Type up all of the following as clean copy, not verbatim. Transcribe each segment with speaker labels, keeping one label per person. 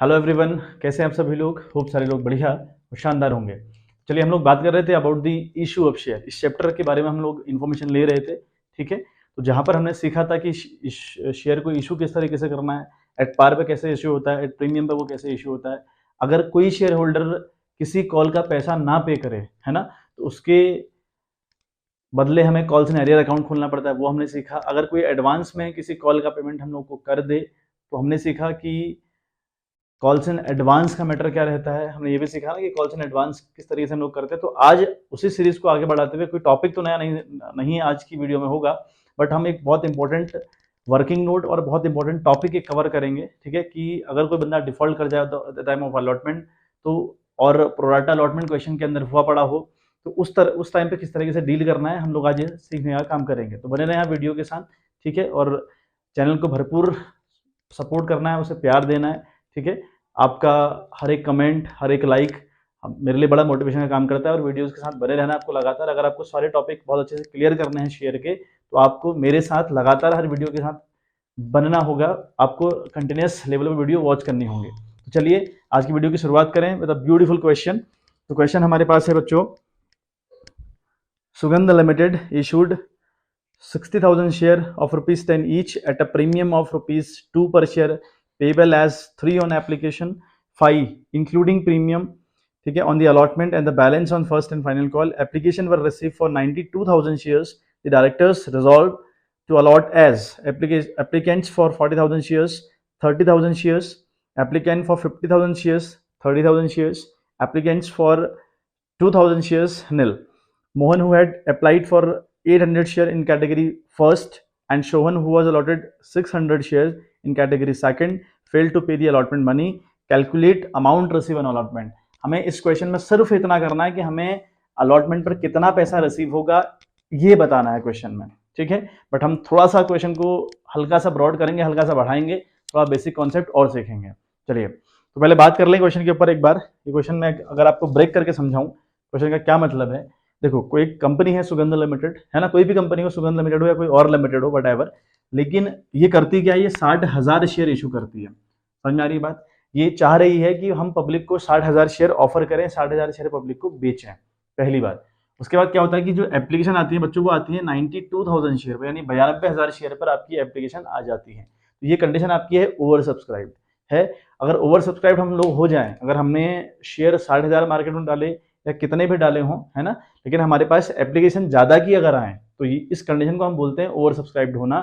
Speaker 1: Hello everyone, कैसे हैं आप सभी लोग। खूब सारे लोग बढ़िया और शानदार होंगे। चलिए, हम लोग बात कर रहे थे about the issue of share. इस चैप्टर के बारे में हम लोग इन्फॉर्मेशन ले रहे थे। ठीक है, तो जहां पर हमने सीखा था कि शेयर को इशू किस तरीके से करना है, एट पार पे कैसे इशू होता है, एट प्रीमियम पे वो कैसे इशू होता है, अगर कोई शेयर होल्डर किसी कॉल का पैसा ना पे करे, है ना, तो उसके बदले हमें कॉल्स इन एरियर अकाउंट खोलना पड़ता है, वो हमने सीखा। अगर कोई एडवांस में किसी कॉल का पेमेंट हम लोग को कर दे तो हमने सीखा कि कॉल्स इन एडवांस का मैटर क्या रहता है। हमने ये भी सीखा ना कि कॉल्स इन एडवांस किस तरीके से हम लोग करते हैं। तो आज उसी सीरीज को आगे बढ़ाते हुए, कोई टॉपिक तो नया नहीं आज की वीडियो में होगा, बट हम एक बहुत इंपॉर्टेंट वर्किंग नोट और बहुत इंपॉर्टेंट टॉपिक एक कवर करेंगे। ठीक है, कि अगर कोई बंदा डिफॉल्ट कर जाए at the time of allotment, तो और प्रोराटा अलॉटमेंट क्वेश्चन के अंदर हुआ पड़ा हो, तो उस टाइम पे किस तरीके से डील करना है हम लोग आज सीखने का काम करेंगे। तो बने रहे वीडियो के साथ। ठीक है, और चैनल को भरपूर सपोर्ट करना है, उसे प्यार देना है। ठीक है, आपका हर एक कमेंट, हर एक लाइक मेरे लिए बड़ा मोटिवेशन का काम करता है। और वीडियोस के साथ बने रहना आपको लगातार। अगर आपको सारे टॉपिक बहुत अच्छे से क्लियर करने हैं शेयर के, तो आपको मेरे साथ लगातार हर वीडियो के साथ बनना होगा। आपको कंटिन्यूस लेवल पर वीडियो वॉच करनी होंगी। तो चलिए आज की वीडियो की शुरुआत करें विद अ ब्यूटीफुल क्वेश्चन। तो क्वेश्चन हमारे पास है बच्चों, सुगंध limited issued 60,000 share of rupees 10 each at a premium of rupees 2 per share payable as 3 on application, 5 including premium, ठीक है, on the allotment and the balance on first and final call. Application were received for 92,000 shares. The directors resolved to allot as applicants for 40,000 shares 30,000 shares, applicant for 50,000 shares 30,000 shares, applicants for 2,000 shares nil. Mohan, who had applied for 800 share in category first, and Shohan, who was allotted 600 shares in category second, failed to pay the allotment money. Calculate amount received on allotment. हमें इस question में सिर्फ इतना करना है कि हमें allotment पर कितना पैसा रिसीव होगा, ये बताना है क्वेश्चन में। ठीक है, बट हम थोड़ा सा क्वेश्चन को हल्का सा ब्रॉड करेंगे, हल्का सा बढ़ाएंगे, थोड़ा बेसिक कॉन्सेप्ट और सीखेंगे। चलिए, तो पहले बात कर लें क्वेश्चन के ऊपर एक बार। ये क्वेश्चन में अगर आपको ब्रेक करके समझाऊं क्वेश्चन का क्या मतलब है। देखो, कोई कंपनी है सुगंध लिमिटेड, है ना, कोई भी कंपनी हो, सुगंध लिमिटेड हो या कोई और लिमिटेड हो, वट, लेकिन ये करती क्या है, ये 60,000 शेयर इशू करती है। समझ में आ रही बात। ये चाह रही है कि हम पब्लिक को 60,000 शेयर ऑफर करें, 60,000 शेयर पब्लिक को बेचें, पहली बात। उसके बाद क्या होता है कि जो एप्लीकेशन आती है बच्चों, वो आती है 92,000 शेयर पर, यानी 92,000 शेयर पर आपकी एप्लीकेशन आ जाती है। तो ये कंडीशन आपकी है ओवर सब्सक्राइब है। अगर ओवर सब्सक्राइब हम लोग हो जाएं, अगर हमने शेयर 60,000 मार्केट में डाले या कितने भी डाले हों, है ना, लेकिन हमारे पास एप्लीकेशन ज्यादा की अगर आए, तो इस कंडीशन को हम बोलते हैं ओवर सब्सक्राइब्ड होना।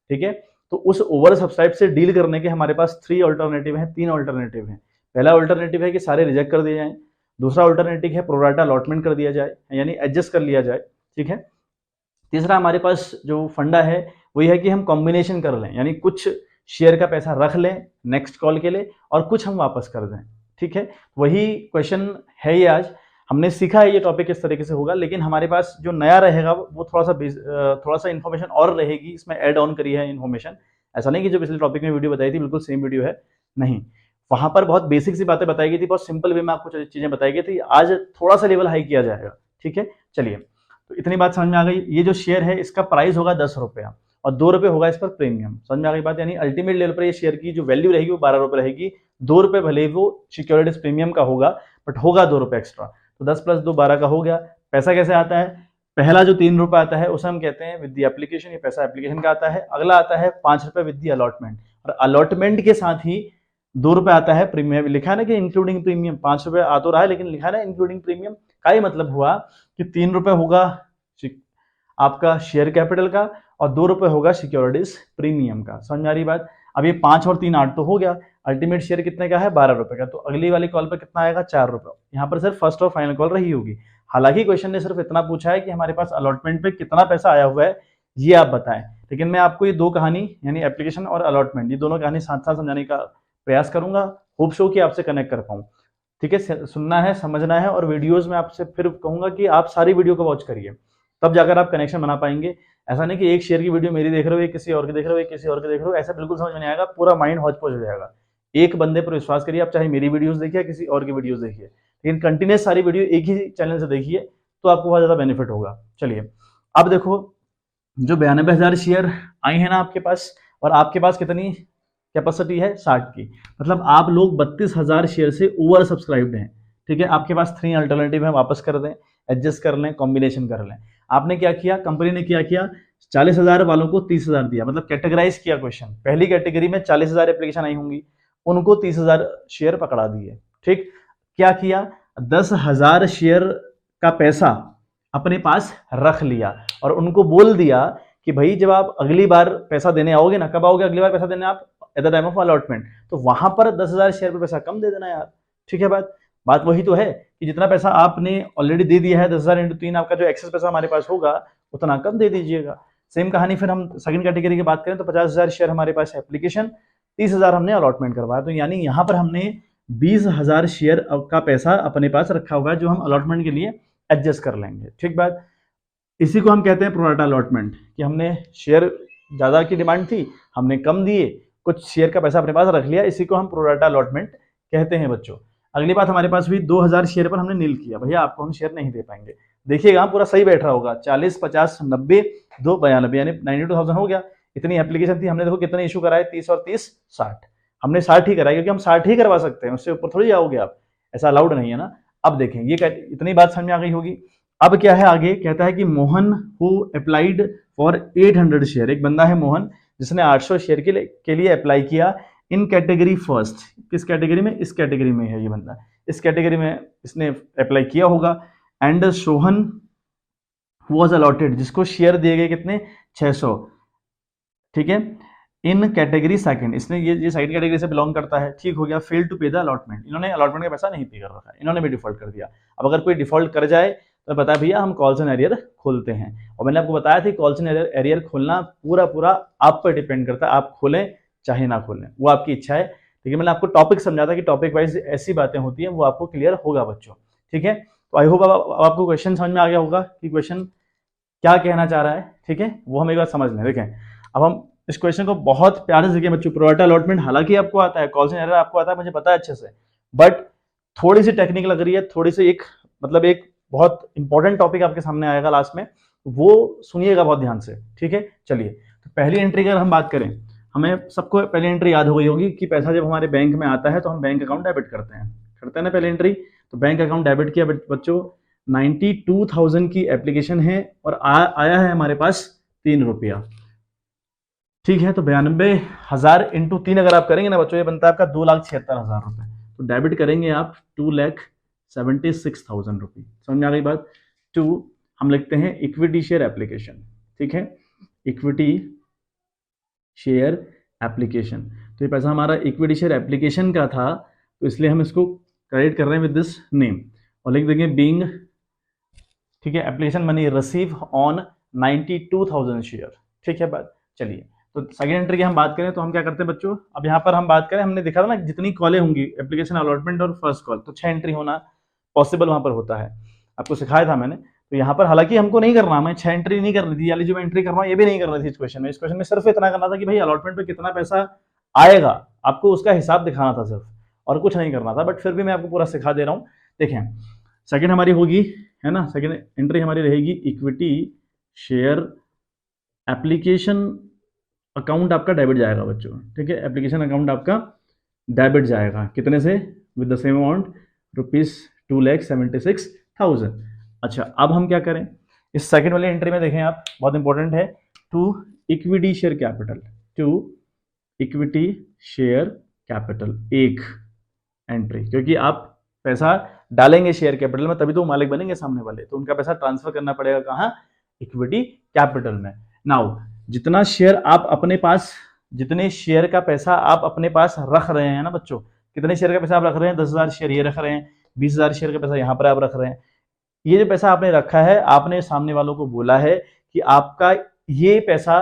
Speaker 1: ठीक है, तो उस ओवर सब्सक्राइब से डील करने के हमारे पास 3 ऑल्टरनेटिव हैं, 3 ऑल्टरनेटिव हैं। पहला ऑल्टरनेटिव है कि सारे रिजेक्ट कर दिए जाएं। दूसरा ऑल्टरनेटिव है प्रोराटा अलॉटमेंट कर दिया जाए, यानी एडजस्ट कर लिया जाए। ठीक है, तीसरा हमारे पास जो फंडा है वही है कि हम कॉम्बिनेशन कर लें, यानी कुछ शेयर का पैसा रख लें नेक्स्ट कॉल के लिए और कुछ हम वापस कर दें। ठीक है, वही क्वेश्चन है ये। आज हमने सीखा है ये टॉपिक इस तरीके से होगा, लेकिन हमारे पास जो नया रहेगा वो थोड़ा सा इन्फॉर्मेशन और रहेगी, इसमें ऐड ऑन करी है इन्फॉर्मेशन। ऐसा नहीं कि जो पिछले टॉपिक में वीडियो बताई थी बिल्कुल सेम वीडियो है, नहीं। वहां पर बहुत बेसिक सी बातें बताई गई थी, बहुत सिंपल वे में आपको चीजें बताई गई थी। आज थोड़ा सा लेवल हाई किया जाएगा। ठीक है, चलिए, तो इतनी बात समझ में आ गई। ये जो शेयर है इसका प्राइस होगा 10 रुपया और 2 रुपये होगा इस पर प्रीमियम। समझ में आ गई बात, यानी अल्टीमेट लेवल पर ये शेयर की जो वैल्यू रहेगी वो 12 रुपये रहेगी। 2 रुपये भले वो सिक्योरिटीज प्रीमियम का होगा, बट होगा 2 रुपये एक्स्ट्रा। तो 10 + 2 12 का हो गया। पैसा कैसे आता है, पहला जो 3 रुपये आता है उसे हम कहते हैं विद द एप्लीकेशन, ये पैसा एप्लीकेशन का आता है। अगला आता है 5 रुपये विद द अलॉटमेंट, और अलॉटमेंट के साथ ही 2 रुपये आता है प्रीमियम। लिखा है ना कि इंक्लूडिंग प्रीमियम, 5 रुपये आ तो रहा है लेकिन लिखा है ना इंक्लूडिंग प्रीमियम। का ही मतलब हुआ कि 3 रुपये होगा आपका शेयर कैपिटल का और 2 रुपये होगा सिक्योरिटीज प्रीमियम का। समझ में आ रही बात। अब ये 5 और 3 8 तो हो गया। अल्टीमेट शेयर कितने का है, 12 रुपये का। तो अगली वाली कॉल पर कितना आएगा, 4 रुपये। यहाँ पर सिर्फ फर्स्ट और फाइनल कॉल रही होगी। हालांकि क्वेश्चन ने सिर्फ इतना पूछा है कि हमारे पास अलॉटमेंट पे कितना पैसा आया हुआ है ये आप बताएं। लेकिन मैं आपको ये दो कहानी, यानी एप्लीकेशन और अलॉटमेंट, ये दोनों कहानी साथ साथ समझाने का प्रयास करूंगा। होप शो कि आपसे कनेक्ट कर पाऊँ। ठीक है, सुनना है, समझना है, और वीडियोज में आपसे फिर कहूंगा कि आप सारी वीडियो को वॉच करिए, तब जाकर आप कनेक्शन बना पाएंगे। ऐसा नहीं कि एक शेयर की वीडियो मेरी देख रहे हो, किसी और की देख रहे हो, किसी और की देख रहे हो, ऐसा बिल्कुल समझ में नहीं आएगा। पूरा माइंड हौच पौच हो जाएगा। एक बंदे पर विश्वास करिए, आप चाहे मेरी वीडियोस देखिए, किसी और की वीडियोस देखिए, लेकिन कंटिन्यूस सारी वीडियो एक ही चैनल से देखिए, तो आपको बहुत ज्यादा बेनिफिट होगा। चलिए, अब देखो, जो 92,000 शेयर आई है ना आपके पास, और आपके पास कितनी कैपेसिटी है 60 की, मतलब आप लोग 32,000 शेयर से ओवर सब्सक्राइब्ड हैं। ठीक है, आपके पास 3 अल्टरनेटिव है, वापस कर दें, एडजस्ट कर लें, कॉम्बिनेशन कर लें। आपने क्या किया, कंपनी ने क्या किया, 40,000 वालों को 30,000 दिया, मतलब कैटेगराइज किया क्वेश्चन। पहली कैटेगरी में 40,000 एप्लीकेशन आई होंगी, उनको 30,000 शेयर पकड़ा दिए। ठीक, क्या किया, 10,000 शेयर का पैसा अपने पास रख लिया और उनको बोल दिया कि भाई जब आप अगली बार पैसा देने आओगे ना, कब आओगे अगली बार पैसा देने आप, at the time of allotment, तो वहां पर 10,000 शेयर पर पैसा कम दे देना यार। ठीक है, बात वही तो है कि जितना पैसा आपने ऑलरेडी दे दिया है 10,000 इंटू 3, आपका जो एक्सेस पैसा हमारे पास होगा उतना कम दे दीजिएगा। सेम कहानी फिर हम सेकंड कैटेगरी की बात करें तो 50,000 शेयर हमारे पास एप्लीकेशन, 30,000 हमने अलॉटमेंट करवाया, तो यानी यहाँ पर हमने 20,000 शेयर का पैसा अपने पास रखा हुआ है जो हम अलॉटमेंट के लिए एडजस्ट कर लेंगे। ठीक बात, इसी को हम कहते हैं प्रोराटा अलॉटमेंट, कि हमने शेयर ज़्यादा की डिमांड थी, हमने कम दिए, कुछ शेयर का पैसा अपने पास रख लिया, इसी को हम प्रोराटा अलॉटमेंट कहते हैं बच्चों। अगली बात हमारे पास हुई 2,000 शेयर पर हमने नील किया, भैया आपको हम शेयर नहीं दे पाएंगे। देखिएगा पूरा सही बैठ रहा होगा, 40, 50, 90, 2, 92 यानी 92,000 हो गया। इतनी एप्लीकेशन थी, हमने देखो कितने इशू कराए, 30 और 30 60, हमने 60 ही कराए क्योंकि हम 60 ही करवा सकते हैं, उससे ऊपर थोड़ी जाओगे आप, ऐसा अलाउड नहीं है ना। अब देखें, ये इतनी बात समझ में आ गई होगी। अब क्या है आगे, कहता है कि Mohan who applied for 800 share, एक बंदा है मोहन जिसने 800 शेयर के लिए अप्लाई किया इन कैटेगरी फर्स्ट, किस कैटेगरी में, इस कैटेगरी में है ये बंदा, इस कैटेगरी में इसने अप्लाई किया होगा। एंड सोहन वाज अलॉटेड, जिसको शेयर दिए गए कितने, 600। ठीक है, इन कैटेगरी सेकंड, इसने ये साइड कैटेगरी से बिलोंग करता है, ठीक हो गया। फेल टू पे द अलॉटमेंट, इन्होंने अलॉटमेंट का पैसा नहीं पे कर रखा है, इन्होंने भी डिफॉल्ट कर दिया। अब अगर कोई डिफॉल्ट कर जाए तो बताया भैया हम कॉल्स एंड एरियर खोलते हैं, और मैंने आपको बताया था कॉल्स एंड एरियर खोलना पूरा आप पर डिपेंड करता है, आप खोलें चाहे ना खोलें, वो आपकी इच्छा है। लेकिन मैंने आपको टॉपिक समझा था कि टॉपिक वाइज ऐसी बातें होती हैं, वो आपको क्लियर होगा बच्चों। ठीक है, तो आई होप आपको क्वेश्चन समझ में आ गया होगा कि क्वेश्चन क्या कहना चाह रहा है। ठीक है, वो हम एक बार समझ लें। देखें, अब हम इस क्वेश्चन को बहुत प्यारे से देखिए बच्चों, प्रोराटा अलॉटमेंट हालांकि आपको आता है, कॉल्स एंड एरियर आपको आता है, मुझे पता है अच्छे से, बट थोड़ी सी टेक्निक लग रही है, थोड़ी सी एक मतलब एक बहुत इंपॉर्टेंट टॉपिक आपके सामने आएगा लास्ट में, वो सुनिएगा बहुत ध्यान से। ठीक है, चलिए, तो पहली एंट्री की अगर हम बात करें, हमें सबको पहली एंट्री याद हो गई होगी कि पैसा जब हमारे बैंक में आता है तो हम बैंक अकाउंट डेबिट करते हैं ना पहली एंट्री, तो बैंक अकाउंट डेबिट किया बच्चों, 92,000 की एप्लीकेशन है और आया है हमारे पास 3 रुपया। ठीक है, तो 92,000 इंटू 3 अगर आप करेंगे ना बच्चों, ये बनता है आपका 2,76,000 रुपए, तो डेबिट करेंगे आप 2,76,000 रुपये। समझ में आ गई बात। टू, हम लिखते हैं इक्विटी शेयर एप्लीकेशन। ठीक है, इक्विटी शेयर एप्लीकेशन, तो ये पैसा हमारा इक्विटी शेयर एप्लीकेशन का था, तो इसलिए हम इसको क्रेडिट कर रहे हैं विद दिस नेम, और लिख देंगे बीइंग, ठीक है, application money receive on 92,000 share. ठीक है बात, चलिए, तो सेकंड एंट्री की हम बात करें तो हम क्या करते हैं बच्चों, अब यहाँ पर हम बात करें, हमने देखा था ना जितनी कॉलें होंगी एप्लीकेशन अलॉटमेंट और फर्स्ट कॉल, तो 6 एंट्री होना पॉसिबल वहां पर होता है, आपको सिखाया था मैंने। तो यहाँ पर हालांकि हमको नहीं करना, हमें 6 एंट्री नहीं करनी थी, यानी जो मैं एंट्री कर रहा हूँ ये भी नहीं करनी थी इस क्वेश्चन में। इस क्वेश्चन में सिर्फ इतना करना था कि भाई अलॉटमेंट पे कितना पैसा आएगा, आपको उसका हिसाब दिखाना था सिर्फ, और कुछ नहीं करना था, बट फिर भी मैं आपको पूरा सिखा दे रहा हूँ। देखें, सेकेंड हमारी होगी, है ना, सेकेंड एंट्री हमारी रहेगी इक्विटी शेयर एप्लीकेशन अकाउंट आपका डेबिट जाएगा बच्चों। ठीक है, एप्लीकेशन अकाउंट आपका डेबिट जाएगा, कितने से, विद द सेम अमाउंट, ₹2,76,000। अच्छा, अब हम क्या करें, इस सेकंड वाली एंट्री में देखें आप, बहुत इंपॉर्टेंट है, to equity share capital, to equity share capital, एक एंट्री, क्योंकि आप पैसा डालेंगे शेयर कैपिटल में तभी तो मालिक बनेंगे सामने वाले, तो उनका पैसा ट्रांसफर करना पड़ेगा कहाँ, इक्विटी कैपिटल में। नाउ जितना शेयर आप अपने पास, जितने शेयर का पैसा आप अपने पास रख रहे हैं ना बच्चों, कितने शेयर का पैसा आप रख रहे हैं, 10,000 शेयर ये रख रहे हैं, 20,000 शेयर का पैसा यहाँ पर आप रख रहे हैं, ये जो पैसा आपने रखा है, आपने सामने वालों को बोला है कि आपका ये पैसा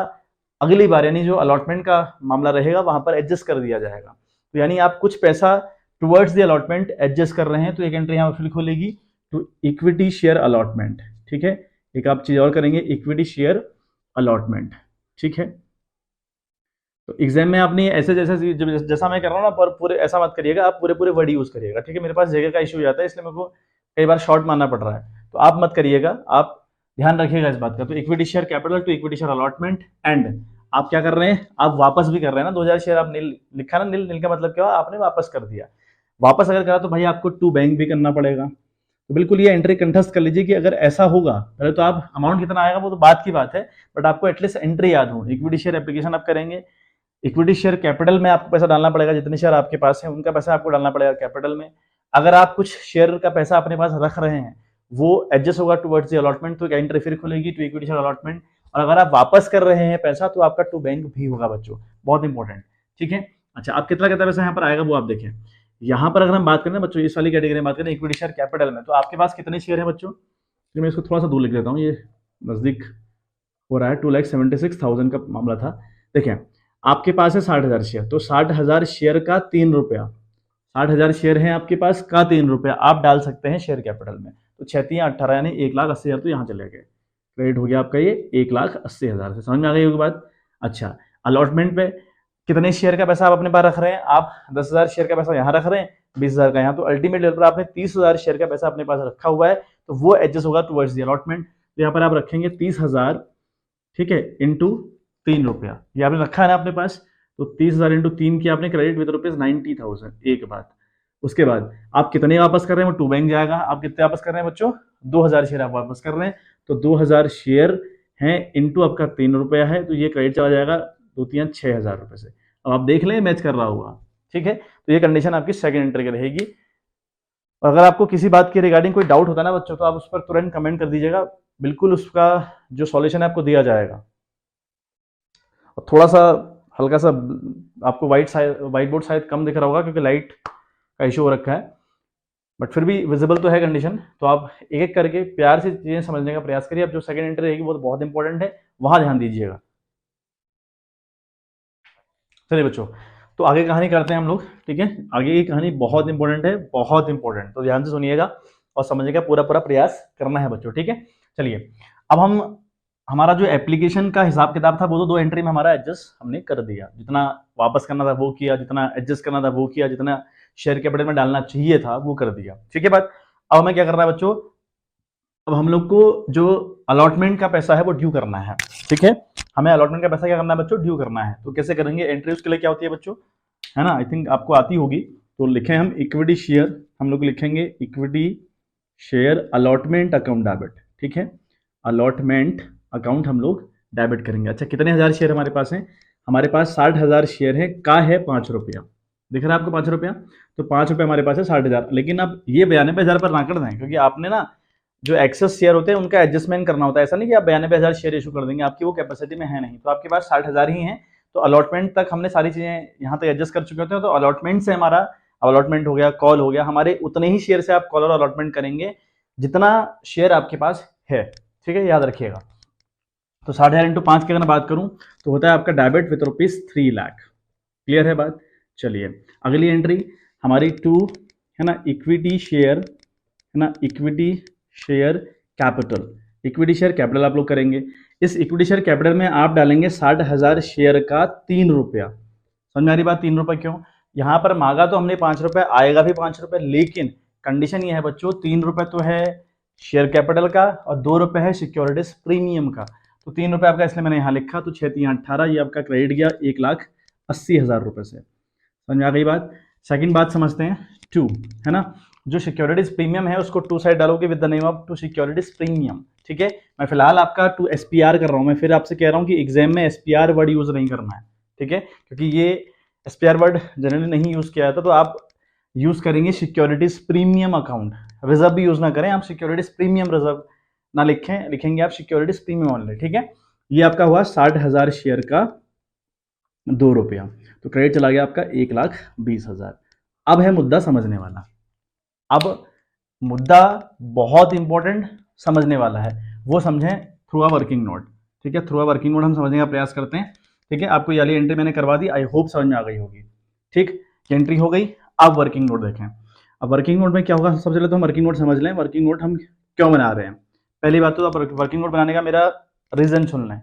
Speaker 1: अगली बार, यानी जो अलॉटमेंट का मामला रहेगा वहां पर एडजस्ट कर दिया जाएगा, तो यानी आप कुछ पैसा टुवर्ड्स द अलॉटमेंट एडजस्ट कर रहे हैं, तो एक एंट्री यहाँ फिर खोलेगी टू इक्विटी शेयर अलॉटमेंट। ठीक है, एक आप चीज और करेंगे, इक्विटी शेयर अलॉटमेंट। ठीक है, तो एग्जाम में आपने ऐसे जैसा मैं कर रहा हूँ ना, पर पूरे ऐसा मत करिएगा, आप पूरे वर्ड यूज करिएगा। ठीक है, मेरे पास जगह का इशू हो जाता है, इसलिए मेरे को कई बार शॉर्ट मानना पड़ रहा है, तो आप मत करिएगा, आप ध्यान रखिएगा इस बात का। तो equity share capital to equity share allotment, and आप क्या कर रहे हैं, आप वापस भी कर रहे हैं ना 2000 शेयर, आप नील लिखा ना, नील नील का मतलब क्या हुआ, आपने वापस कर दिया। वापस अगर करा तो भाई आपको टू बैंक भी करना पड़ेगा। तो बिल्कुल ये एंट्री कंठस्थ कर लीजिए कि अगर ऐसा होगा, पहले तो आप अमाउंट कितना आएगा वो तो बात की बात है, बट आपको एटलीस्ट एंट्री याद हो। इक्विटी शेयर एप्लीकेशन आप करेंगे, इक्विटी शेयर कैपिटल में आपको पैसा डालना पड़ेगा, जितने शेयर आपके पास है उनका पैसा आपको डालना पड़ेगा कैपिटल में। अगर आप कुछ शेयर का पैसा अपने पास रख रहे हैं वो एडजस्ट होगा टुवर्ड्स द अलॉटमेंट, तो एक एंट्री फिर खुलेगी टू इक्विटी शेयर अलॉटमेंट। और अगर आप वापस कर रहे हैं पैसा तो आपका टू बैंक भी होगा बच्चों, बहुत इंपॉर्टेंट, ठीक है। अच्छा, आप कितना कितना पैसा यहाँ पर आएगा वो आप देखें। यहाँ पर अगर हम बात करें बच्चों, इस वाली कैटेगरी में बात करें इक्विटी शेयर कैपिटल में, तो आपके पास कितने शेयर है बच्चों, तो मैं इसको थोड़ा सा दूर लिख देता हूँ, ये नजदीक हो रहा है। 2,76,000 का मामला था। देखें, आपके पास है 60,000 शेयर, तो 60,000 शेयर का 3 रुपया, 60,000 शेयर हैं आपके पास का 3 रुपया आप डाल सकते हैं शेयर कैपिटल में। तो 6×3 = 18 यानी 1,80,000 तो यहाँ चले गए, क्रेडिट हो गया आपका ये 1,80,000 से। समझ में आ गई होगी बात। अच्छा, अलॉटमेंट पे कितने शेयर का पैसा आप अपने पास रख रहे हैं, आप 10,000 शेयर का पैसा यहाँ रख रहे हैं, 20,000 का यहाँ, तो अल्टीमेट लेवल पर आपने 30,000 शेयर का पैसा अपने पास रखा हुआ है, तो वो एडजस्ट होगा टुवर्ड्स द अलॉटमेंट। तो यहाँ पर आप रखेंगे 30,000, ठीक है, इंटू 3 रुपया, ये आपने रखा है ना अपने पास, तो 30,000 इंटू 3 की आपने क्रेडिट विद ₹90,000 एक बात। उसके बाद आप कितने वापस कर रहे हैं वो टू बैंक जाएगा। आप कितने वापस कर रहे हैं बच्चों, 2,000 शेयर आप वापस कर रहे हैं, तो 2,000 शेयर हैं इंटू आपका 3 रुपया है, तो ये क्रेडिट चला जाएगा 2×3 = 6,000 रुपये से। अब आप देख लें मैच कर रहा हुआ, ठीक है। तो ये कंडीशन आपकी सेकंड एंट्री की रहेगी। और अगर आपको किसी बात के रिगार्डिंग कोई डाउट होता है ना बच्चों, तो आप उस पर तुरंत कमेंट कर दीजिएगा, बिल्कुल उसका जो सॉल्यूशन है आपको दिया जाएगा। और थोड़ा सा हल्का सा आपको वाइट बोर्ड शायद कम दिख रहा होगा क्योंकि लाइट का इशू हो रखा है, बट फिर भी विजिबल तो है कंडीशन। तो आप एक एक करके प्यार से चीजें समझने का प्रयास करिए। अब जो सेकंड एंट्री रहेगी वो तो बहुत इंपॉर्टेंट है, वहां ध्यान दीजिएगा। चलिए बच्चों, तो आगे कहानी करते हैं हम लोग, ठीक है। आगे की कहानी बहुत इंपॉर्टेंट है, बहुत इंपॉर्टेंट, तो ध्यान से सुनिएगा और समझने का पूरा पूरा प्रयास करना है बच्चों, ठीक है। चलिए, अब हमारा जो एप्लीकेशन का हिसाब किताब था वो तो 2 एंट्री में हमारा एडजस्ट हमने कर दिया, जितना वापस करना था वो किया, जितना एडजस्ट करना था वो किया, जितना शेयर कैपिटल में डालना चाहिए था वो कर दिया, ठीक है बात। अब हमें क्या करना है बच्चों, अब हम लोग को जो अलॉटमेंट का पैसा है वो ड्यू करना है, ठीक है। हमें अलॉटमेंट का पैसा क्या करना है बच्चों, ड्यू करना है। तो कैसे करेंगे एंट्री, उसके लिए क्या होती है बच्चों, है ना, आई थिंक आपको आती होगी। तो लिखें हम इक्विटी शेयर, हम लोग लिखेंगे equity share allotment account debit, ठीक है। अलॉटमेंट अकाउंट हम लोग डेबिट करेंगे। अच्छा, कितने हजार शेयर हमारे पास हैं, हमारे पास 60,000 शेयर है, का है 5 रुपया, दिख रहा है आपको 5 रुपया, तो 5 रुपया हमारे पास है 60,000। लेकिन अब ये 92,000 पर ना कर दें, क्योंकि आपने ना जो एक्सेस शेयर होते हैं उनका एडजस्टमेंट करना होता है। ऐसा नहीं कि आप 92,000 शेयर इशू कर देंगे, आपकी वो कैपेसिटी में है नहीं, तो आपके पास 60,000 ही हैं। तो अलॉटमेंट तक हमने सारी चीजें यहाँ तक एडजस्ट कर चुके होते हैं, तो अलॉटमेंट से हमारा अलॉटमेंट हो गया, कॉल हो गया, हमारे उतने ही शेयर से आप कॉल और अलॉटमेंट करेंगे जितना शेयर आपके पास है, ठीक है, याद रखिएगा। तो 60,000 इंटू 5 की अगर मैं बात करूं तो होता है आपका डेबिट विथ ₹3 लाख। क्लियर है बात। चलिए, अगली एंट्री हमारी 2 है ना, इक्विटी शेयर, है ना, equity share capital, equity share capital आप लोग करेंगे। इस इक्विटी शेयर कैपिटल में आप डालेंगे 60,000 शेयर का 3 रुपया। समझ में आ रही बात, 3 रुपये क्यों, यहाँ पर मांगा तो हमने 5 रुपये, आएगा भी 5 रुपये, लेकिन कंडीशन ये है बच्चों, 3 रुपये तो है शेयर कैपिटल का और 2 रुपये है सिक्योरिटीज प्रीमियम का। तो 3 रुपये आपका इसलिए मैंने यहाँ लिखा, तो 6×3 = 18, ये आपका क्रेडिट गया 1,80,000 रुपये से। समझ में आ गई बात। सेकंड बात समझते हैं, 2 है ना, जो सिक्योरिटीज प्रीमियम है उसको 2 साइड डालोगे with the name of 2 securities premium, ठीक है। मैं फिलहाल आपका 2 SPR कर रहा हूँ, मैं फिर आपसे कह रहा हूँ कि एग्जाम में SPR वर्ड यूज नहीं करना है, ठीक है, क्योंकि ये SPR वर्ड जनरली नहीं यूज किया जाता, तो आप यूज करेंगे सिक्योरिटीज प्रीमियम अकाउंट, रिजर्व भी यूज ना करें आप, सिक्योरिटीज प्रीमियम रिजर्व ना लिखें, लिखेंगे आप सिक्योरिटीज प्रीमियम ऑनली, ठीक है। ये आपका हुआ 60,000 शेयर का 2 रुपया, तो क्रेडिट चला गया आपका 1,20,000। अब है मुद्दा समझने वाला, अब मुद्दा बहुत इंपॉर्टेंट समझने वाला है, वो समझें थ्रू अ वर्किंग नोट, ठीक है। थ्रू अ वर्किंग नोट हम समझने का प्रयास करते हैं, ठीक है। आपको ये वाली एंट्री मैंने करवा दी, आई होप समझ में आ गई होगी, ठीक। ये एंट्री हो गई। अब वर्किंग नोट देखें। अब वर्किंग नोट में क्या होगा, सबसे पहले तो हम वर्किंग नोट समझ लें, वर्किंग नोट हम क्यों बना रहे हैं। पहली बात तो आप वर्किंग नोट बनाने का मेरा रीजन सुन लें।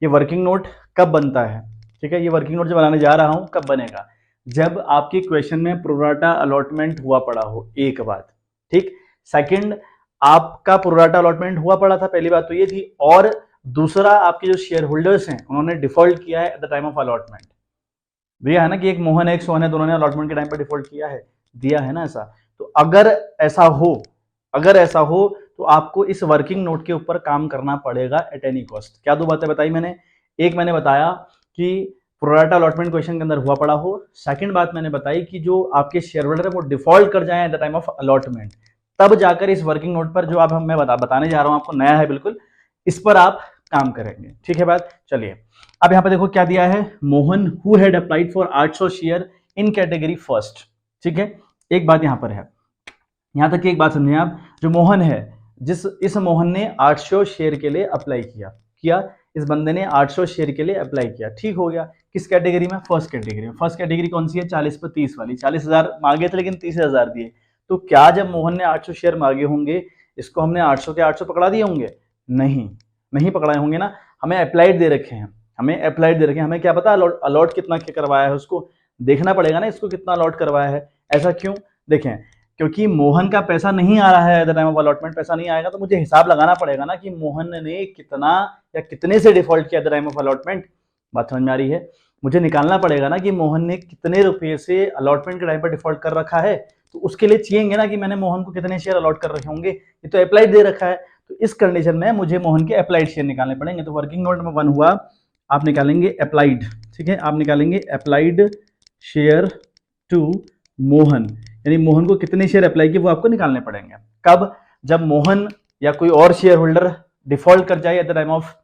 Speaker 1: ये वर्किंग नोट कब बनता है, ठीक है, ये वर्किंग नोट जो बनाने जा रहा हूं कब बनेगा, जब आपके क्वेश्चन में प्रोराटा अलॉटमेंट हुआ पड़ा हो, एक बात, ठीक। सेकंड, आपका प्रोराटा अलॉटमेंट हुआ पड़ा था, पहली बात तो ये थी, और दूसरा आपके जो शेयर होल्डर्स हैं उन्होंने डिफॉल्ट किया है at the time of allotment. दिया है ना कि एक मोहन है एक सोहन है, दोनों ने अलॉटमेंट के टाइम पर डिफॉल्ट किया है, दिया है ना ऐसा। तो अगर ऐसा हो तो आपको इस वर्किंग नोट के ऊपर काम करना पड़ेगा एट एनी कॉस्ट। क्या दो बातें बताई मैंने, एक मैंने बताया कि प्रोराटा अलॉटमेंट क्वेश्चन के अंदर हुआ पड़ा हो, सेकंड बात मैंने बताई कि जो आपके शेयर होल्डर है वो डिफॉल्ट कर जाए at the time of allotment, तब जाकर इस वर्किंग नोट पर जो आप मैं बताने जा रहा हूं आपको, नया है बिल्कुल, इस पर आप काम करेंगे। ठीक है बात, चलिए अब यहाँ पे देखो क्या दिया है, Mohan who had applied for 800 share in category first. ठीक है, एक बात यहाँ पर है, यहां तक की एक बात समझिए आप, जो मोहन है इस मोहन ने 800 शेयर के लिए अप्लाई किया इस बंदे ने 800 शेयर के लिए अप्लाई किया, ठीक हो गया। किस कैटेगरी में, फर्स्ट कैटेगरी में। फर्स्ट कैटेगरी कौन सी है, 40 पर 30 वाली। 40,000 मांगे थे लेकिन 30,000 दिए, तो क्या जब मोहन ने 800 शेयर मांगे होंगे इसको हमने 800 के 800 पकड़ा दिए होंगे? नहीं पकड़ाए होंगे ना, हमें अप्लाइड दे रखे हैं, हमें क्या पता अलॉट कितना करवाया है, उसको देखना पड़ेगा ना इसको कितना अलॉट करवाया है। ऐसा क्यों, देखें क्योंकि मोहन का पैसा नहीं आ रहा है at the time of allotment, पैसा नहीं आएगा तो मुझे हिसाब लगाना पड़ेगा ना कि मोहन ने कितना या कितने से डिफॉल्ट किया at the time of allotment. बात समझ में आ रही है, मुझे निकालना पड़ेगा ना कि मोहन ने कितने रुपए से अलॉटमेंट के टाइम पर डिफॉल्ट कर रखा है, तो उसके लिए चाहिए ना कि मैंने मोहन को कितने शेयर अलॉट कर रखे होंगे, ये तो अप्लाइड दे रखा है, तो इस कंडीशन में मुझे मोहन के अप्लाइड शेयर निकालने पड़ेंगे। तो वर्किंग नोट नंबर 1 हुआ, आप निकालेंगे अप्लाइड, ठीक है, आप निकालेंगे अप्लाइड शेयर टू मोहन, यानी मोहन को कितने शेयर अप्लाई किए वो आपको निकालने पड़ेंगे। कब, जब मोहन या कोई और शेयर होल्डर डिफॉल्ट कर जाए at the time of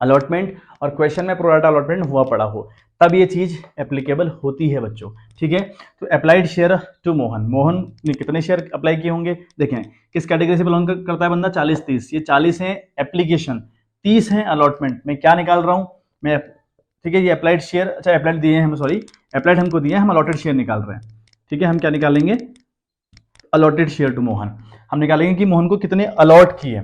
Speaker 1: allotment और क्वेश्चन में प्रोराटा अलॉटमेंट हुआ पड़ा हो, तब ये चीज एप्लीकेबल होती है बच्चों। ठीक है, तो अप्लाइड शेयर टू मोहन ने कितने शेयर अप्लाई किए होंगे, देखें किस कैटेगरी से बिलोंग करता है बंदा, 40-30, ये 40 है एप्लीकेशन, 30 है अलॉटमेंट। मैं क्या निकाल रहा हूं मैं, ठीक है, ये अप्लाइड शेयर, अच्छा अप्लाइड दिए हैं हम, सॉरी अप्लाइड हमको दिए हैं, हम अलॉटेड शेयर निकाल रहे हैं। ठीक है, हम क्या निकालेंगे, अलॉटेड शेयर टू मोहन, हम निकालेंगे कि मोहन को कितने अलॉट किए,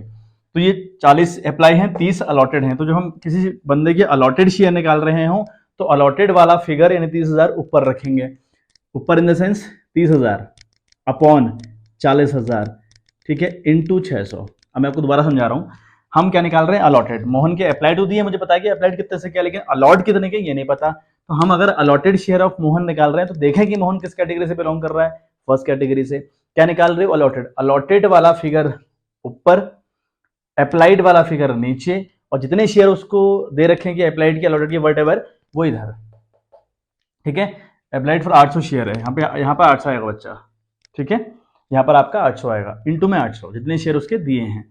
Speaker 1: तो ये 40 अप्लाई हैं, 30 अलॉटेड हैं, तो जब हम किसी बंदे के अलॉटेड शेयर निकाल रहे हो तो अलॉटेड वाला फिगर यानी 30,000 ऊपर रखेंगे, ऊपर इन द सेंस 30,000 अपॉन 40,000, ठीक है, इंटू 600। अब मैं आपको दोबारा समझा रहा हूँ, हम क्या निकाल रहे हैं, अलॉटेड। मोहन के अप्लाइड दिए, मुझे पता है कि अप्लाइड कितने से क्या, लेकिन अलॉट कितने के ये नहीं पता, तो हम अगर अलॉटेड शेयर ऑफ मोहन निकाल रहे हैं तो देखें कि मोहन किस कैटेगरी से बिलोंग कर रहा है, फर्स्ट कैटेगरी से। क्या निकाल रहे हो, अलॉटेड वाला फिगर ऊपर, अप्लाइड वाला फिगर नीचे, और जितने शेयर उसको दे रखे हैं कि अप्लाइड की अलॉटेड की वट वो इधर। ठीक है, अप्लाइड फॉर 800 शेयर है, यहाँ पे 800 आएगा बच्चा, ठीक है, यहाँ पर आपका 800 आएगा, इंटू में 800 जितने शेयर उसके दिए हैं।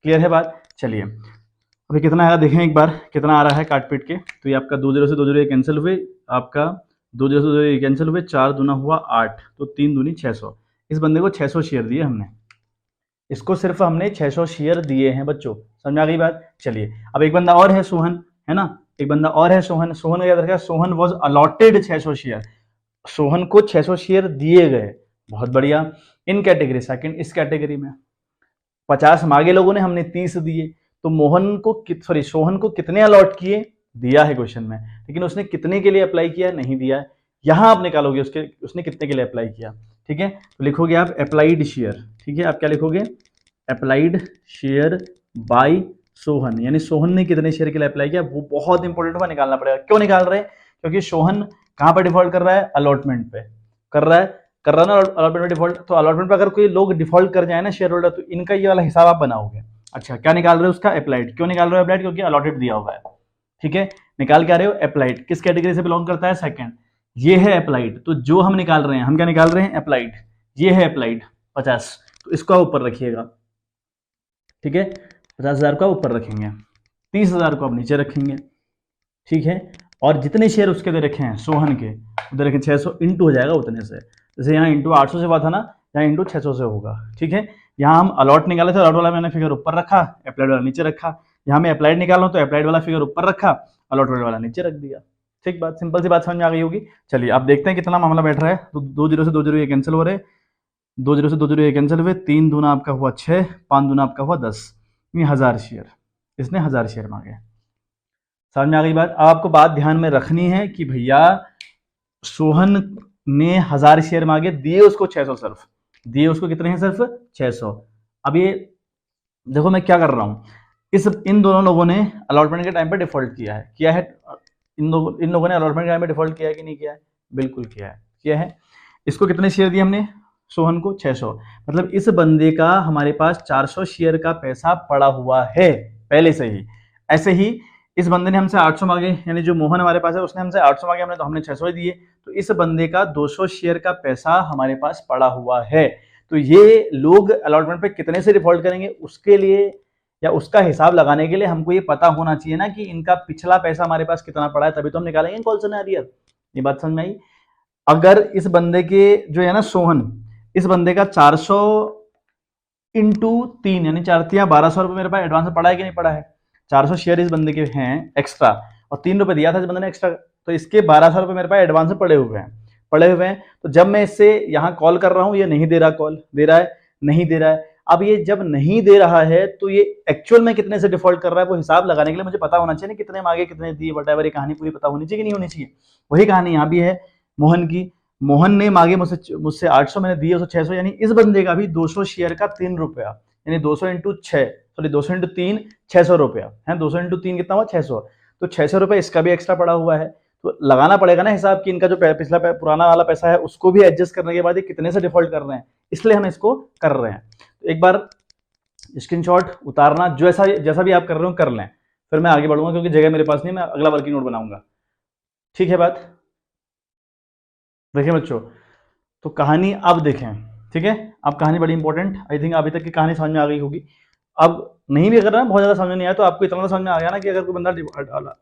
Speaker 1: क्लियर है बात, चलिए अभी कितना आएगा देखें एक बार, कितना आ रहा है काट पीट के, तो ये आपका 2 0 से 2 0 कैंसिल हुए, आपका 2 0 से 2 0 कैंसिल हुए, 4 दूना हुआ 8, तो 3 दूनी 600। इस बंदे को 600 शेयर दिए हमने, इसको सिर्फ हमने 600 शेयर दिए हैं बच्चों, समझ आ गई बात। चलिए अब एक बंदा और है सोहन, है ना, एक बंदा और है सोहन, सोहन याद रखा, Sohan was allotted 600 share, Sohan को 600 शेयर दिए गए, बहुत बढ़िया। इन कैटेगरी सेकंड, इस कैटेगरी में 50 मांगे लोगों ने, हमने 30 दिए, तो सोहन को कितने अलॉट किए दिया है क्वेश्चन में, लेकिन उसने कितने के लिए अप्लाई किया नहीं दिया है। यहां आप निकालोगे उसने कितने के लिए अप्लाई किया। ठीक है, तो लिखोगे आप अप्लाइड शेयर, ठीक है, आप क्या लिखोगे, अप्लाइड शेयर बाय सोहन, यानी सोहन ने कितने शेयर के लिए अप्लाई किया, वो बहुत इंपॉर्टेंट हुआ, निकालना पड़ेगा। क्यों निकाल रहे हैं, क्योंकि सोहन कहां पर डिफॉल्ट कर रहा है, अलॉटमेंट पे कर रहा है ना, अलॉटमेंट में डिफॉल्ट, तो अलॉटमेंट पे अगर कोई लोग डिफॉल्ट कर जाए ना शेयर होल्डर, तो इनका ये वाला हिसाब आप बनाओगे। अच्छा, क्या निकाल रहे हो उसका, अप्लाइड। क्यों निकाल रहे हो अप्लाइड, क्योंकि अलॉटेड दिया हुआ है। ठीक है, निकाल क्या रहे हो, अप्लाइड। किस कैटेगरी से बिलोंग करता है, सेकंड, ये है अप्लाइड, तो जो हम निकाल रहे हैं, हम क्या निकाल रहे हैं, अप्लाइड, ये है अप्लाइड 50, तो इसको ऊपर रखिएगा। ठीक है, 50,000 का ऊपर रखेंगे, 30,000 को आप नीचे रखेंगे। ठीक है, और जितने शेयर उसके दे रखे हैं सोहन के, उधर रखे 600 इंटू हो जाएगा उतने से, जैसे यहाँ इंटू 800 से हुआ था ना, यहाँ इंटू 600 से होगा। ठीक है, यहाँ हम अलॉट निकाले थे, अलॉट वाला मैंने फिगर ऊपर रखा, अप्लाइड वाला नीचे रखा, यहाँ मैं अप्लाइड निकाला तो अप्लाइड वाला फिगर ऊपर रखा, अलॉटेड वाला नीचे रख दिया। ठीक बात, सिंपल सी बात समझ में आ गई होगी। चलिए आप देखते हैं कितना मामला बैठ रहा है, तो 2 0 से 2 0 ये कैंसिल हो रहे, 2 0 से 2 0 ये कैंसिल हुए, 3 दूना आपका हुआ 6, 5 दूना आपका हुआ 10, ये 1000 शेयर, इसने 1000 शेयर मांगे। समझ में आ गई बात। अब आपको बात ध्यान में रखनी है कि भैया सोहन ने 1000 शेयर मांगे, दिए उसको 600, सिर्फ दिए उसको कितने हैं, सिर्फ 600। अब ये देखो मैं क्या कर रहा हूं, इन दोनों लोगों ने अलॉटमेंट के टाइम पे डिफॉल्ट किया है। इन लोगों ने अलॉटमेंट के टाइम पे डिफॉल्ट किया है कि नहीं किया है? बिल्कुल किया है। इसको कितने शेयर दिए हमने? सोहन को 600। मतलब इस बंदे का हमारे पास 400 शेयर का पैसा पड़ा हुआ है पहले से ही। ऐसे ही इस बंदे ने हमसे 800 मांगे, यानी जो मोहन हमारे पास है उसने हमसे 800 मांगे, हमने तो हमने 600 ही दिए। तो इस बंदे का 200 शेयर का पैसा हमारे पास पड़ा हुआ है। तो ये लोग अलॉटमेंट पे कितने से डिफॉल्ट करेंगे, उसके लिए या उसका हिसाब लगाने के लिए हमको ये पता होना चाहिए ना कि इनका पिछला पैसा हमारे पास कितना पड़ा है, तभी तो हम निकालेंगे कॉल सिनेरियो। ये बात समझ में आई? अगर इस बंदे के जो है ना सोहन, इस बंदे का 400 इंटू 3 यानी 4 1200 रुपए मेरे पास एडवांस में पड़ा है कि नहीं पड़ा है? 400 शेयर इस बंदे के हैं एक्स्ट्रा और 3 रुपए दिया था इस बंदे ने एक्स्ट्रा, तो इसके 1200 रुपए मेरे पास एडवांस में पड़े हुए हैं। तो जब मैं इससे यहाँ कॉल कर रहा हूँ, ये नहीं दे रहा, कॉल दे रहा है, नहीं दे रहा है। अब ये जब नहीं दे रहा है तो ये एक्चुअल में कितने से डिफॉल्ट कर रहा है, वो हिसाब लगाने के लिए मुझे पता होना चाहिए ना कितने मांगे कितने दिए, वटएवर। ये कहानी पूरी पता होनी चाहिए कि नहीं होनी चाहिए? वही कहानी यहाँ भी है मोहन की। मोहन ने मांगे मुझसे 800, मैंने दिए उसको 600, यानी इस बंदे का भी 200 शेयर का 3 रुपया, यानी 200 इंटू 6, सॉरी 200 इंटू 3 600 रुपया है। 200 इंटू 3 कितना हुआ? 600। तो 600 रुपये इसका भी एक्स्ट्रा पड़ा हुआ है। तो लगाना पड़ेगा ना हिसाब कि इनका जो पिछला पुराना वाला पैसा है उसको भी एडजस्ट करने के बाद ये कितने से डिफॉल्ट कर रहे हैं, इसलिए हम इसको कर रहे हैं। तो एक बार स्क्रीनशॉट उतारना, जैसा भी आप कर रहे हो कर लें, फिर मैं आगे बढ़ूंगा क्योंकि जगह मेरे पास नहीं, मैं अगला वर्किंग नोट बनाऊंगा। ठीक है बात? देखिए बच्चों, तो कहानी अब देखें, ठीक है? अब कहानी बड़ी इंपॉर्टेंट, आई थिंक अभी तक की कहानी समझ में आ गई होगी। अब नहीं भी अगर ना बहुत ज्यादा समझ नहीं आया तो आपको इतना समझ में आ गया ना कि अगर कोई बंदा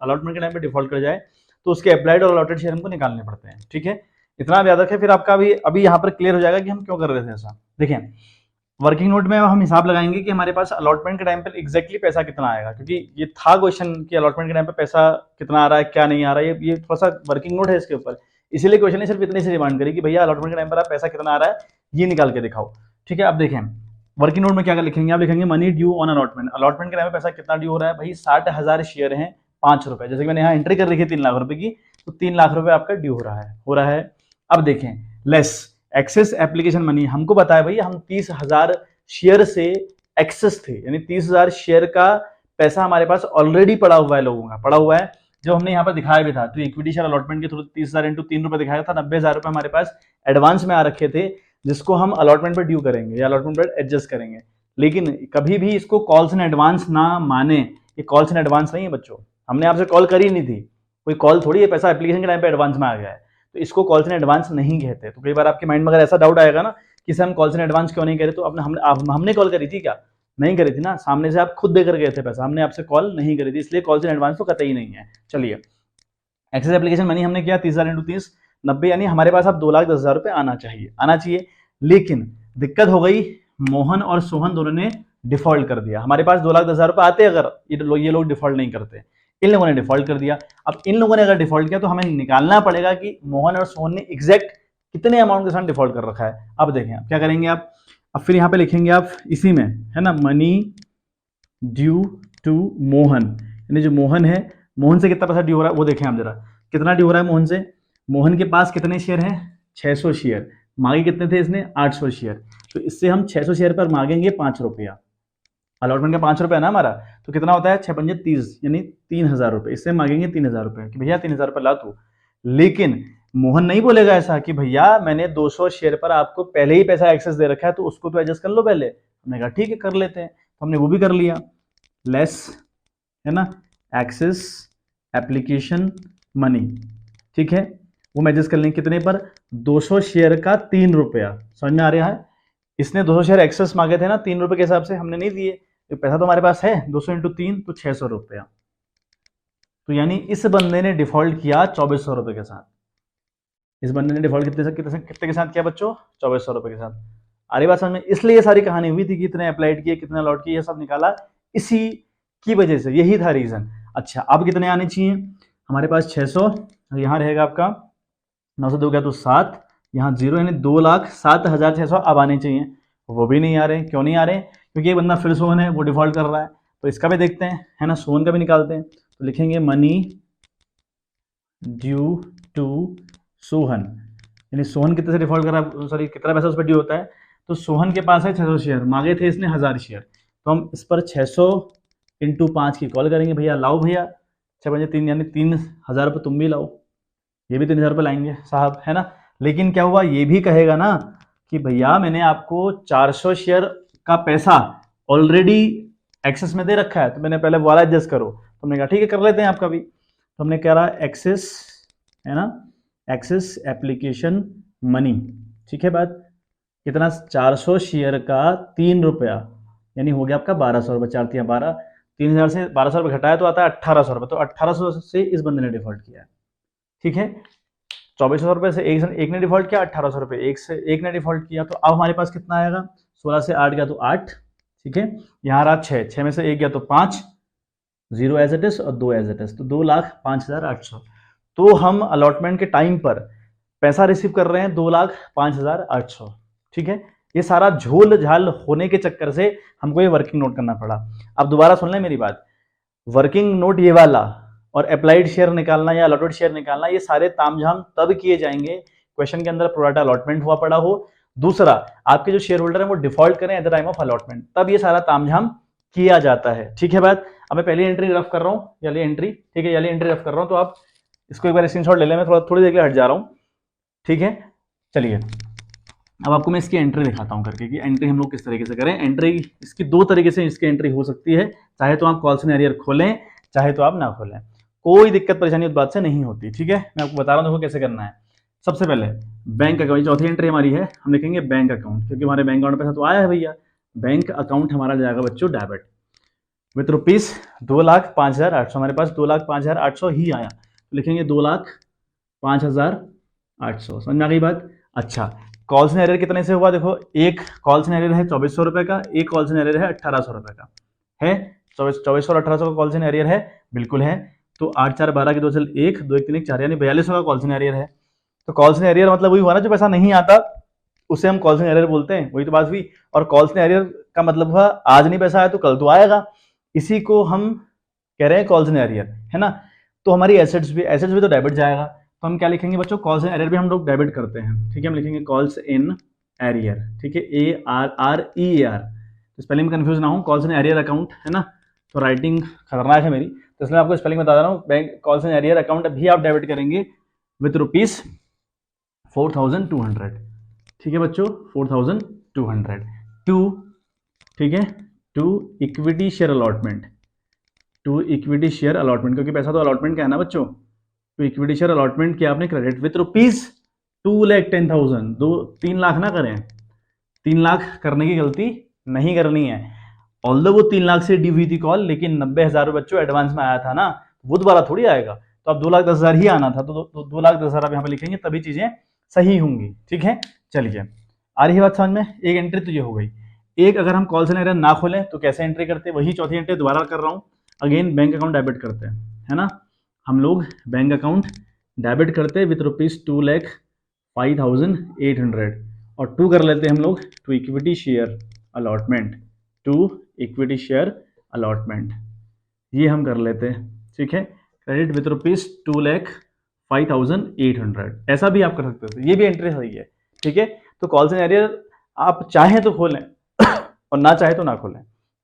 Speaker 1: अलॉटमेंट के टाइम पे डिफॉल्ट कर जाए तो उसके अप्लाइड और अलॉटेड शेयर हमको निकालने पड़ते हैं। ठीक है, इतना याद रखें, फिर आपका अभी यहाँ पर क्लियर हो जाएगा कि हम क्यों कर रहे थे ऐसा। देखें, वर्किंग नोट में हम हिसाब लगाएंगे कि हमारे पास अलॉटमेंट के टाइम पर एग्जैक्टली पैसा कितना आएगा, क्योंकि ये था क्वेश्चन कि अलॉटमेंट के टाइम पे पैसा कितना आ रहा है क्या नहीं आ रहा है। ये थोड़ा सा वर्किंग नोट है इसके ऊपर, इसीलिए क्वेश्चन ने सिर्फ इतनी सी डिमांड करी कि भैया अलॉटमेंट के टाइम पर आप पैसा कितना आ रहा है ये निकाल के दिखाओ। ठीक है, अब देखें वर्किंग नोट में क्या लिखेंगे, आप लिखेंगे money due on allotment. Allotment के टाइम पे पैसा कितना ड्यू हो रहा है भाई? 60,000 शेयर हैं 5 रुपए, जैसे कि मैंने यहाँ एंट्री कर रखी है 3 लाख रुपए की, तो 3 लाख रुपए आपका ड्यू हो रहा है। अब देखें लेस एक्सेस एप्लीकेशन मनी, हमको बताया भैया हम 30,000 शेयर से एक्सेस थे, यानी 30,000 शेयर का पैसा हमारे पास ऑलरेडी पड़ा हुआ है, लोगों का पड़ा हुआ है, जो हमने यहाँ पर दिखाया भी था। तो इक्विटी शेयर अलॉटमेंट के थ्रू 30,000 इंटू 3 रुपए दिखाया था, 90,000 रुपए हमारे पास एडवांस में आ रखे थे, जिसको हम अलॉटमेंट पर ड्यू करेंगे या अलॉटमेंट पर एडजस्ट करेंगे। लेकिन कभी भी इसको कॉल्स इन एडवांस ना माने, ये कॉल्स इन एडवांस नहीं है बच्चों, हमने आपसे कॉल करी नहीं थी, कोई कॉल थोड़ी है, पैसा एप्लीकेशन के टाइम पे एडवांस में आ गया है, तो इसको कॉल्स इन एडवांस नहीं कहते। तो कई बार आपके माइंड में अगर ऐसा डाउट आएगा ना कि सर हम कॉल्स इन एडवांस क्यों नहीं कह रहे, तो हमने कॉल करी थी क्या? नहीं करी थी ना, सामने से आप खुद देकर गए थे पैसा, हमने आपसे कॉल नहीं करी थी, इसलिए कॉल्स इन एडवांस तो कतई नहीं है। चलिए, एक्सेस एप्लीकेशन मनी हमने किया 30,000 इंटू 30 90, यानी हमारे पास अब 2,10,000 रुपए आना चाहिए। लेकिन दिक्कत हो गई, मोहन और सोहन दोनों ने डिफॉल्ट कर दिया। हमारे पास 2,10,000 रुपए आते अगर ये लोग डिफॉल्ट नहीं करते, इन लोगों ने डिफॉल्ट कर दिया। अब इन लोगों ने अगर डिफॉल्ट किया तो हमें निकालना पड़ेगा कि मोहन और सोहन ने एग्जैक्ट कितने अमाउंट के साथ डिफॉल्ट कर रखा है। अब देखें अब क्या करेंगे आप, अब फिर यहाँ पे लिखेंगे आप इसी में, है ना, मनी ड्यू टू मोहन, यानी जो मोहन है, मोहन से कितना पैसा ड्यू हो रहा है वो देखें आप जरा, कितना ड्यू हो रहा है मोहन से। मोहन के पास कितने शेयर हैं? 600 शेयर। मांगे कितने थे इसने? 800 शेयर। तो इससे हम 600 शेयर पर मांगेंगे 5 रुपया, अलॉटमेंट का 5 रुपया ना हमारा, तो कितना होता है 6 पंजे 30, यानी 3,000 रुपये। इससे मांगेंगे 3,000 रुपये कि भैया 3,000 रुपये ला तू। लेकिन मोहन नहीं बोलेगा ऐसा कि भैया मैंने 200 शेयर पर आपको पहले ही पैसा एक्सेस दे रखा है, तो उसको तो एडजस्ट कर लो पहले। हमने कहा ठीक है कर लेते हैं, तो हमने वो भी कर लिया, लेस, है ना, एक्सेस एप्लीकेशन मनी। ठीक है, वो मैं एडजस्ट कर लेंगे कितने पर? 200 शेयर का 3 रुपया। समझ में आ रहा है? इसने 200 शेयर एक्सेस मांगे थे ना 3 रुपए के हिसाब से, हमने नहीं दिए, तो पैसा तो हमारे पास है 200 इंटू 3 तो 600 रुपया। तो यानी इस बंदे ने डिफॉल्ट किया 2400 रुपए के साथ। इस बंदे ने डिफॉल्ट कितने के साथ किया बच्चों? 2400 रुपए के साथ। आ रही बात समझ में? इसलिए ये सारी कहानी हुई थी कि कितने अप्लाइड किए कितने अलॉट किए, ये सब निकाला इसी की वजह से, यही था रीजन। अच्छा, अब कितने आने चाहिए हमारे पास? 600, यहाँ रहेगा आपका 9 से 2 गया तो 7, यहाँ 0, यानी 2,07,600 अब आने चाहिए, वो भी नहीं आ रहे। क्यों नहीं आ रहे? क्योंकि ये बंदा फिर सोहन है, वो डिफॉल्ट कर रहा है। तो इसका भी देखते हैं, है ना, सोहन का भी निकालते हैं। तो लिखेंगे मनी ड्यू टू सोहन, यानी सोहन कितने से डिफॉल्ट कर रहा है, सॉरी कितना पैसा उस पर ड्यू होता है। तो सोहन के पास है 600 शेयर, मांगे थे इसने 1000 शेयर, तो हम इस पर 600 इंटू 5 की कॉल करेंगे, भैया लाओ भैया 6×3 यानी 3,000 रुपये तुम भी लाओ, ये भी 3,000 रुपये लाएंगे साहब, है ना। लेकिन क्या हुआ, ये भी कहेगा ना कि भैया मैंने आपको 400 शेयर का पैसा ऑलरेडी एक्सेस में दे रखा है, तो मैंने पहले वाला एडजस्ट करो। तो हमने कहा ठीक है कर लेते हैं आपका भी। तो हमने कह रहा एक्सेस, है ना, एक्सेस एप्लीकेशन मनी, ठीक है बात। कितना, 400 शेयर का 3 रुपया, यानी हो गया आपका 1,200 रुपये, 4×3 = 12, 3,000 से 1,200 रुपये घटाया तो आता है 1,800 रुपये। तो 1,800 से इस बंदे ने डिफॉल्ट किया है, ठीक है। 2,400 रुपये से एक ने डिफॉल्ट किया, 1,800 रुपये एक ने डिफॉल्ट किया। तो अब हमारे पास कितना आएगा, 16 से 8 गया तो 8, ठीक है। यहाँ रहा 6 में से 1 गया तो 5, 0 एज इट इज और 2 एज इट इज, तो 2,05,800। तो हम अलॉटमेंट के टाइम पर पैसा रिसीव कर रहे हैं 2,05,800, ठीक है। ये सारा झोल झाल होने के चक्कर से हमको ये वर्किंग नोट करना पड़ा। अब दोबारा सुन लें मेरी बात, वर्किंग नोट ये वाला और अप्लाइड शेयर निकालना या अलॉटेड शेयर निकालना, ये सारे तामझाम तब किए जाएंगे क्वेश्चन के अंदर प्रोराटा अलॉटमेंट हुआ पड़ा हो, दूसरा आपके जो शेयर होल्डर है वो डिफॉल्ट करें at the time of allotment, तब ये सारा तामझाम किया जाता है, ठीक है बात। अब मैं पहली एंट्री रफ कर रहा हूँ, वाली एंट्री, ठीक है, वाली एंट्री रफ कर रहा हूँ, तो आप इसको एक बार स्क्रीनशॉट ले लें, मैं थोड़ी देर के लिए हट जा रहा हूँ, ठीक है। चलिए अब आपको मैं इसकी एंट्री दिखाता हूँ करके कि एंट्री हम लोग किस तरीके से करें। एंट्री इसकी 2 तरीके से इसकी एंट्री हो सकती है, चाहे तो आप कॉल सिनेरियो खोलें, चाहे तो आप ना खोलें, कोई दिक्कत परेशानी उस बात से नहीं होती, ठीक है। मैं आपको बता रहा हूँ देखो कैसे करना है। सबसे पहले बैंक अकाउंट, चौथी एंट्री हमारी है, हम लिखेंगे बैंक अकाउंट, क्योंकि हमारे बैंक अकाउंट में पैसा तो आया है भैया। बैंक अकाउंट हमारा जाएगा बच्चों डेबिट विथ रुपीज 2,05,800, हमारे पास 2,05,800 ही आया, तो लिखेंगे 2,05,800। समझ में आ गई बात। अच्छा, कॉल सिनेरियो कितने से हुआ, देखो एक कॉल सिनेरियो है 2,400 रुपये का, एक कॉल सिनेरियो है 1,800 रुपये का, है 2,400 और 1,800 का कॉल सिनेरियो है, बिल्कुल है। तो 8 4 12 के 2 चल 1 2 1 3 1 4, यानी 4,200 का कॉल सिनेरियो है। तो कॉल सिनेरियो मतलब वही हुआ ना, जो पैसा नहीं आता उसे हम कॉल सिनेरियो बोलते हैं, वही तो बात हुई। और कॉल सिनेरियो का मतलब हुआ आज नहीं पैसा आया तो कल तो आएगा, इसी को हम कह रहे हैं कॉल सिनेरियो, है ना। तो हमारी एसेट्स भी तो डेबिट जाएगा, तो हम क्या लिखेंगे बच्चों, कॉल्स इन एरियर भी हम लोग डेबिट करते हैं, ठीक है। हम लिखेंगे कॉल्स इन एरियर, ठीक है, ARREAR, तो स्पेलिंग में कंफ्यूज ना हो, कॉल्स इन एरियर अकाउंट, है ना। तो राइटिंग खतरनाक है मेरी, तो इसलिए आपको स्पेलिंग बता रहा हूँ। Bank calls in arrear account भी आप डेबिट करेंगे विथ रुपीज 4,200, ठीक है बच्चों, 4,200 टू, ठीक है, to equity share allotment, to equity share allotment, क्योंकि पैसा तो अलॉटमेंट का है ना बच्चों। तो इक्विटी शेयर अलॉटमेंट किया आपने क्रेडिट विथ रुपीज 2,10,000, 3 लाख ना करें, 3 लाख करने की गलती नहीं करनी है। ऑल्दो वो 3 लाख से डी हुई थी कॉल, लेकिन 90,000 रुपये बच्चों एडवांस में आया था ना, वो दोबारा थोड़ी आएगा। तो अब 2,10,000 ही आना था, तो 2,10,000 आप यहाँ पे लिखेंगे, तभी चीजें सही होंगी, ठीक है। चलिए आ रही है बात समझ में। एक एंट्री तो ये हो गई। एक अगर हम कॉल सिनेरियो ना खोलें तो कैसे एंट्री करते हैं, वही चौथी एंट्री दोबारा कर रहा हूँ। अगेन बैंक अकाउंट डेबिट करते हैं, है ना, हम लोग बैंक अकाउंट डेबिट करते हैं विथ रुपीज 2,05,800 और टू कर लेते हैं हम लोग to equity share allotment, to equity share allotment, ये हम कर लेते हैं, ठीक है। क्रेडिट विथ रुपीज 2,05,800, ऐसा भी आप कर सकते हो, ये भी एंट्री सही है, ठीक है। तो कॉल सिनेरियो आप चाहें तो खोलें और ना चाहे तो ना खोलें,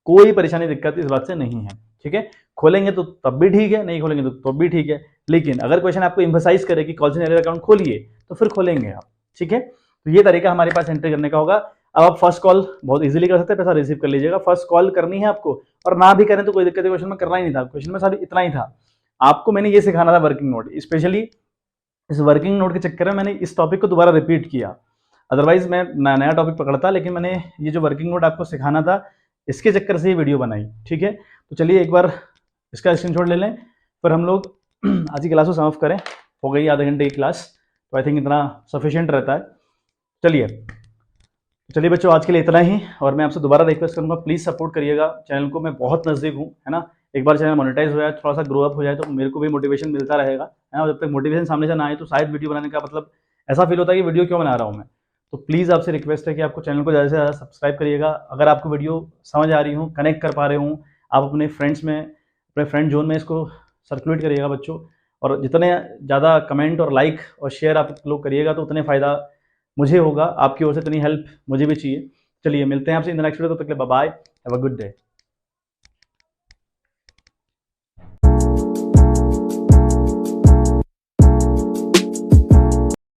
Speaker 1: कोई परेशानी दिक्कत इस बात से नहीं है, ठीक है। खोलेंगे तो तब भी ठीक है, नहीं खोलेंगे तो तब भी ठीक है, लेकिन अगर क्वेश्चन आपको एम्फसाइज करे कि कॉल सिनेरियो अकाउंट खोलिए तो फिर खोलेंगे आप, ठीक है। तो ये तरीका हमारे पास एंट्री करने का होगा। अब आप फर्स्ट कॉल बहुत इजीली कर सकते हैं, पैसा रिसीव कर लीजिएगा। फर्स्ट कॉल करनी है आपको, और ना भी करें तो कोई दिक्कत है, क्वेश्चन में करना ही नहीं था, क्वेश्चन में सारी इतना ही था। आपको मैंने ये सिखाना था वर्किंग नोट, स्पेशली इस वर्किंग नोट के चक्कर में मैंने इस टॉपिक को दोबारा रिपीट किया, अदरवाइज मैं नया टॉपिक पकड़ता, लेकिन मैंने ये जो वर्किंग नोट आपको सिखाना था इसके चक्कर से ये वीडियो बनाई, ठीक है। तो चलिए एक बार इसका स्क्रीनशॉट ले लें, फिर हम लोग आज की क्लास को समाप्त करें। हो गई आधे घंटे की क्लास, तो आई थिंक इतना सफिशिएंट रहता है। चलिए बच्चों, आज के लिए इतना ही, और मैं आपसे दोबारा रिक्वेस्ट करूंगा प्लीज़ सपोर्ट करिएगा चैनल को, मैं बहुत नज़दीक हूँ, है ना। एक बार चैनल मोनेटाइज हो जाए, थोड़ा सा ग्रो अप हो जाए, तो मेरे को भी मोटिवेशन मिलता रहेगा, है ना। जब तक मोटिवेशन सामने से ना आए तो शायद वीडियो बनाने का मतलब ऐसा फील होता है कि वीडियो क्यों बना रहा हूँ मैं। तो प्लीज़ आपसे रिक्वेस्ट है कि आपको चैनल को ज़्यादा से ज़्यादा सब्सक्राइब करिएगा। अगर आपको वीडियो समझ आ रही हो, कनेक्ट कर पा रहे हो, आप अपने फ्रेंड्स में, अपने फ्रेंड जोन में इसको सर्कुलेट करिएगा बच्चों, और जितने ज़्यादा कमेंट और लाइक और शेयर आप लोग करिएगा तो उतने फ़ायदा मुझे होगा, आपकी ओर से इतनी हेल्प मुझे भी चाहिए। चलिए मिलते हैं आपसे इन द नेक्स्ट वीडियो, तब तक के लिए bye bye, have a good day.